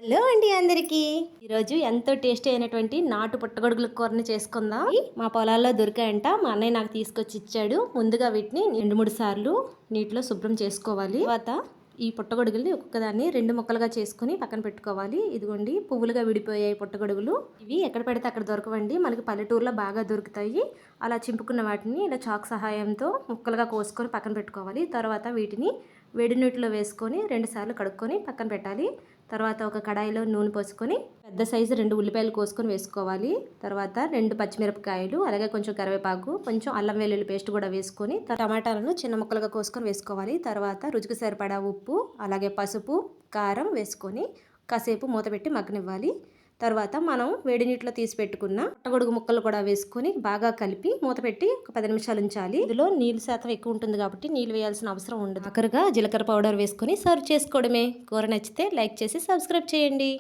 Hello అండి అందరికీ. ఈరోజు ఎంతో టేస్టీ అయినటువంటి నాటు పుట్టగొడుగుల కూరని చేసుకుందాం. మా పొలాల్లో దొరికాయంట, మా అన్నయ్య నాకు తీసుకొచ్చి ఇచ్చాడు. ముందుగా వీటిని 2-3 సార్లు నీటిలో శుభ్రం చేసుకోవాలి. తర్వాత ఈ పుట్టగొడుగుల్ని ఒక్కొక్కదాన్ని 2 ముక్కలుగా చేసుకుని పక్కన పెట్టుకోవాలి. ఇదిగోండి పువ్వులుగా విడిపోయాయి పుట్టగొడుగులు. ఇవి ఎక్కడ పెడితే అక్కడ దొరకవండి, మనకి పల్లెటూరులో బాగా దొరుకుతాయి. అలా చింపుకున్న వాటిని ఇలా చాక్ సహాయంతో ముక్కలుగా కోసుకొని పక్కన పెట్టుకోవాలి. తర్వాత వీటిని వేడి నీటిలో వేసుకొని 2 సార్లు కడుక్కొని పక్కన పెట్టాలి. తర్వాత ఒక కడాయిలో నూనె పోసుకొని పెద్ద సైజు 2 ఉల్లిపాయలు కోసుకొని వేసుకోవాలి. తర్వాత 2 పచ్చిమిరపకాయలు, అలాగే కొంచెం కరివేపాకు, కొంచెం అల్లం వెల్లుల్లి పేస్ట్ కూడా వేసుకొని టమాటాలను చిన్న ముక్కలుగా కోసుకొని వేసుకోవాలి. తర్వాత రుచికి సరిపడా ఉప్పు, అలాగే పసుపు, కారం వేసుకొని కాసేపు మూత పెట్టి మగ్గనివ్వాలి. తర్వాత మనం వేడి నీటిలో తీసి పెట్టుకున్న పుట్టగొడుగు ముక్కలు కూడా వేసుకొని బాగా కలిపి మూత పెట్టి ఒక 10 నిమిషాలు ఉంచాలి. ఇందులో నీళ్ళు శాతం ఎక్కువ ఉంటుంది కాబట్టి నీళ్ళు వేయాల్సిన అవసరం ఉండదు. ఆఖరుగా జీలకర్ర పౌడర్ వేసుకొని సర్వ్ చేసుకోవడమే. కూర నచ్చితే లైక్ చేసి సబ్స్క్రైబ్ చేయండి.